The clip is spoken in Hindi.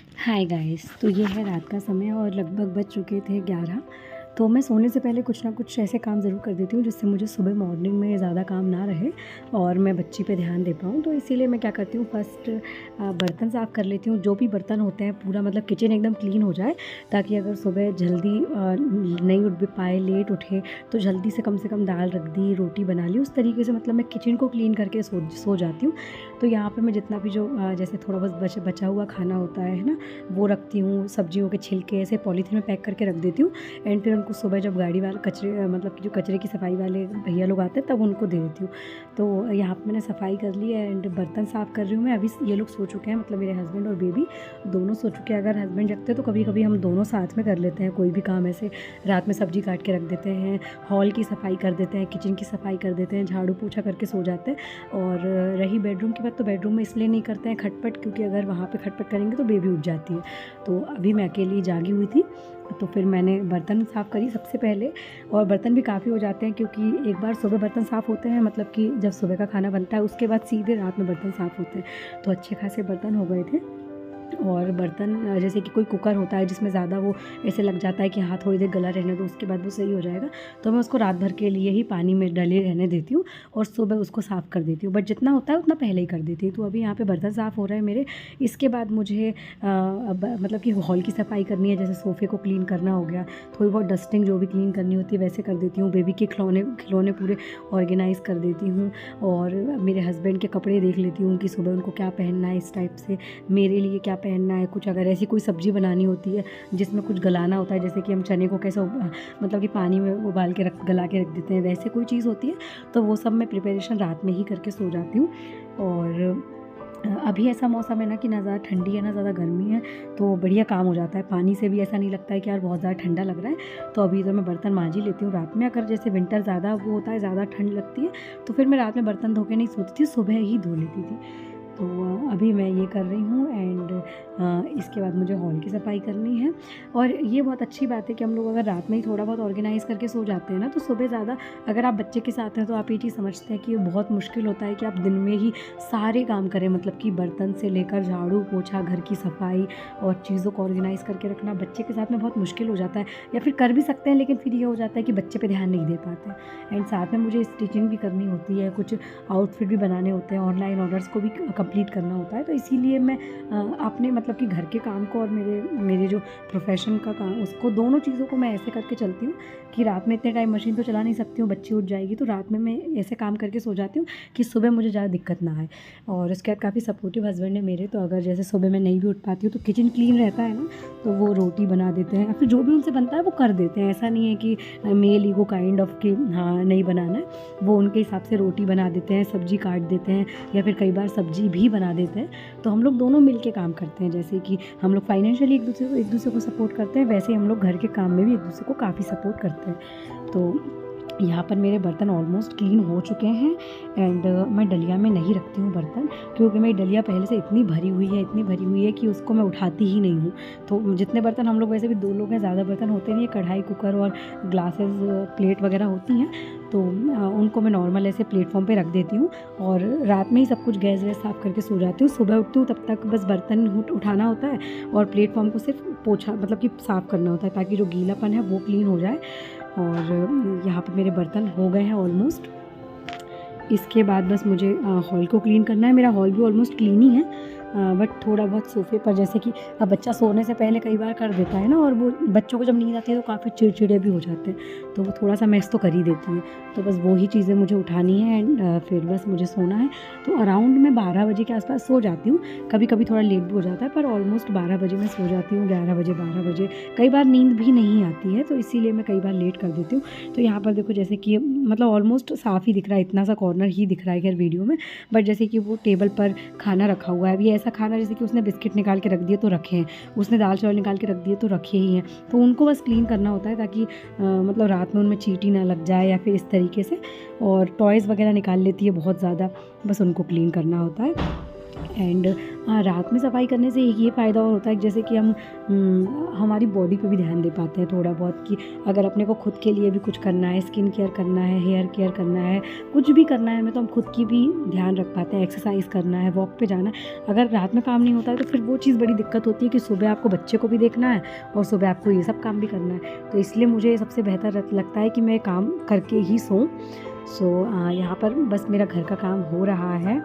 Hi guys. तो ये है रात का समय और लगभग बज चुके थे 11। तो मैं सोने से पहले कुछ ना कुछ ऐसे काम ज़रूर कर देती हूँ जिससे मुझे सुबह मॉर्निंग में ज़्यादा काम ना रहे और मैं बच्ची पे ध्यान दे पाऊँ। तो इसीलिए मैं क्या करती हूँ, फर्स्ट बर्तन साफ़ कर लेती हूँ। जो भी बर्तन होते हैं पूरा मतलब किचन एकदम क्लीन हो जाए, ताकि अगर सुबह जल्दी नहीं उठ भी पाए, लेट उठे, तो जल्दी से कम दाल रख दी, रोटी बना ली, उस तरीके से मतलब मैं किचन को क्लीन करके सो जाती हूँ। तो यहाँ पर मैं जितना भी जो जैसे थोड़ा बहुत बचा हुआ खाना होता है ना, वो रखती हूँ। सब्जियों के छिलके ऐसे पॉलीथीन में पैक करके रख देती हूँ एंड फिर उनको सुबह जब गाड़ी वाले कचरे मतलब कि जो कचरे की सफाई वाले भैया लोग आते हैं तब उनको दे देती हूँ। तो यहाँ पे मैंने सफाई कर ली है एंड बर्तन साफ़ कर रही हूँ मैं। अभी ये लोग सो चुके हैं, मतलब मेरे हस्बैंड और बेबी दोनों सो चुके हैं। अगर हस्बैंड जगते तो कभी कभी हम दोनों साथ में कर लेते हैं कोई भी काम। ऐसे रात में सब्जी काट के रख देते हैं, हॉल की सफाई कर देते हैं, किचन की सफाई कर देते हैं, झाड़ू पोछा करके सो जाते हैं। और रही बेडरूम की बात, तो बेडरूम में इसलिए नहीं करते हैं खटपट, क्योंकि अगर वहाँ पे खटपट करेंगे तो बेबी उठ जाती है। तो अभी मैं अकेली जागी हुई थी, तो फिर मैंने बर्तन साफ़ करी सबसे पहले। और बर्तन भी काफ़ी हो जाते हैं, क्योंकि एक बार सुबह बर्तन साफ़ होते हैं, मतलब कि जब सुबह का खाना बनता है उसके बाद सीधे रात में बर्तन साफ़ होते हैं। तो अच्छे खासे बर्तन हो गए थे। और बर्तन जैसे कि कोई कुकर होता है जिसमें ज़्यादा वो ऐसे लग जाता है कि हाँ थोड़ी देर गला रहने दो, उसके बाद वो सही हो जाएगा, तो मैं उसको रात भर के लिए ही पानी में डले रहने देती हूँ और सुबह उसको साफ़ कर देती हूँ। बट जितना होता है उतना पहले ही कर देती हूँ। तो अभी यहाँ पे बर्तन साफ़ हो रहे हैं मेरे। इसके बाद मुझे मतलब कि हॉल की सफाई करनी है, जैसे सोफ़े को क्लीन करना हो गया, थोड़ी बहुत डस्टिंग जो भी क्लीन करनी होती है वैसे कर देती हूँ। बेबी के खिलौने पूरे ऑर्गेनाइज़ कर देती हूँ और मेरे हस्बैंड के कपड़े देख लेती हूँ कि सुबह उनको क्या पहनना है, इस टाइप से मेरे लिए क्या पहनना है। कुछ अगर ऐसी कोई सब्ज़ी बनानी होती है जिसमें कुछ गलाना होता है, जैसे कि हम चने को कैसे मतलब कि पानी में उबाल के गला के रख देते हैं, वैसे कोई चीज़ होती है, तो वो सब मैं प्रिपरेशन रात में ही करके सो जाती हूँ। और अभी ऐसा मौसम है ना कि ना ज़्यादा ठंडी है ना ज़्यादा गर्मी है, तो बढ़िया काम हो जाता है। पानी से भी ऐसा नहीं लगता है कि यार बहुत ज़्यादा ठंडा लग रहा है। तो अभी तो मैं बर्तन मांज ही लेती हूँ रात में। अगर जैसे विंटर ज़्यादा वो होता है, ज़्यादा ठंड लगती है, तो फिर मैं रात में बर्तन धो के नहीं सोती थी, सुबह ही धो लेती थी। तो अभी मैं ये कर रही हूँ एंड इसके बाद मुझे हॉल की सफाई करनी है। और ये बहुत अच्छी बात है कि हम लोग अगर रात में ही थोड़ा बहुत ऑर्गेनाइज़ करके सो जाते हैं ना, तो सुबह ज़्यादा, अगर आप बच्चे के साथ हैं तो आप ये चीज़ समझते हैं कि ये बहुत मुश्किल होता है कि आप दिन में ही सारे काम करें, मतलब कि बर्तन से लेकर झाड़ू पोछा, घर की सफाई और चीज़ों को ऑर्गेनाइज़ करके रखना बच्चे के साथ में बहुत मुश्किल हो जाता है। या फिर कर भी सकते हैं, लेकिन फिर ये हो जाता है कि बच्चे पे ध्यान नहीं दे पाते हैं। एंड साथ में मुझे स्टिचिंग भी करनी होती है, कुछ आउटफिट भी बनाने होते हैं, ऑनलाइन ऑर्डर्स को भी कंप्लीट करना होता है। तो इसीलिए मैं अपने मतलब कि घर के काम को और मेरे जो प्रोफेशन का काम, उसको दोनों चीज़ों को मैं ऐसे करके चलती हूँ कि रात में इतने टाइम मशीन तो चला नहीं सकती हूँ, बच्ची उठ जाएगी, तो रात में मैं ऐसे काम करके सो जाती हूँ कि सुबह मुझे ज़्यादा दिक्कत ना आए। और उसके बाद काफ़ी सपोर्टिव हस्बैंड है मेरे, तो अगर जैसे सुबह मैं नहीं भी उठ पाती हूँ तो किचन क्लीन रहता है ना, तो वो रोटी बना देते हैं या फिर जो भी उनसे बनता है वो कर देते हैं। ऐसा नहीं है कि मेल ईगो काइंड ऑफ कि हाँ नहीं बनाना है, वो उनके हिसाब से रोटी बना देते हैं, सब्जी काट देते हैं या फिर कई बार सब्जी भी बना देते हैं। तो हम लोग दोनों मिल के काम करते हैं। जैसे कि हम लोग फाइनेंशियली एक दूसरे को सपोर्ट करते हैं, वैसे ही हम लोग घर के काम में भी एक दूसरे को काफ़ी सपोर्ट करते हैं। तो यहाँ पर मेरे बर्तन ऑलमोस्ट क्लीन हो चुके हैं एंड मैं डलिया में नहीं रखती हूँ बर्तन, क्योंकि मेरी डलिया पहले से इतनी भरी हुई है कि उसको मैं उठाती ही नहीं हूँ। तो जितने बर्तन, हम लोग वैसे भी 2 लोग हैं, ज़्यादा बर्तन होते नहीं है, कढ़ाई, कुकर और ग्लासेस, प्लेट वगैरह होती हैं, तो उनको मैं नॉर्मल ऐसे प्लेटफॉर्म पे रख देती हूँ और रात में ही सब कुछ गैस वैस साफ़ करके सो जाती हूँ। सुबह उठती हूँ तब तक बस बर्तन उठाना होता है और प्लेटफॉर्म को सिर्फ पोछा मतलब कि साफ़ करना होता है, ताकि जो गीलापन है वो क्लीन हो जाए। और यहाँ पे मेरे बर्तन हो गए हैं ऑलमोस्ट। इसके बाद बस मुझे हॉल को क्लीन करना है। मेरा हॉल भी ऑलमोस्ट क्लीन ही है, बट थोड़ा बहुत सोफ़े पर, जैसे कि अब बच्चा सोने से पहले कई बार कर देता है ना, और वो बच्चों को जब नींद आती है तो काफ़ी चिड़चिड़े भी हो जाते हैं, तो वो थोड़ा सा मैस तो कर ही देती है। तो बस वो ही चीज़ें मुझे उठानी है एंड फिर बस मुझे सोना है। तो अराउंड मैं 12 बजे के आसपास सो जाती हूँ। कभी कभी थोड़ा लेट भी हो जाता है, पर ऑलमोस्ट 12 बजे मैं सो जाती हूँ, 11 बजे, 12 बजे। कई बार नींद भी नहीं आती है, तो इसीलिए मैं कई बार लेट कर देती हूँ। तो यहाँ पर देखो, जैसे कि मतलब ऑलमोस्ट साफ़ ही दिख रहा है, इतना सा कॉर्नर ही दिख रहा है खैर वीडियो में, बट जैसे कि वो टेबल पर खाना रखा हुआ है। अभी ऐसा खाना जैसे कि उसने बिस्किट निकाल के रख दिए तो रखे हैं, उसने दाल चावल निकाल के रख दिए तो रखे ही हैं, तो उनको बस क्लीन करना होता है, ताकि मतलब रात में उनमें चींटी ना लग जाए या फिर इस तरीके से। और टॉयज़ वगैरह निकाल लेती है बहुत ज़्यादा, बस उनको क्लीन करना होता है। एंड हाँ, रात में सफाई करने से एक ये फ़ायदा और होता है कि जैसे कि हम हमारी बॉडी पे भी ध्यान दे पाते हैं थोड़ा बहुत, कि अगर अपने को खुद के लिए भी कुछ करना है, स्किन केयर करना है, हेयर केयर करना है, कुछ भी करना है हमें, तो हम खुद की भी ध्यान रख पाते हैं। एक्सरसाइज करना है, वॉक पे जाना है, अगर रात में काम नहीं होता है तो फिर वो चीज़ बड़ी दिक्कत होती है कि सुबह आपको बच्चे को भी देखना है और सुबह आपको ये सब काम भी करना है। तो इसलिए मुझे सबसे बेहतर लगता है कि मैं काम करके ही सोऊं। यहाँ पर बस मेरा घर का काम हो रहा है।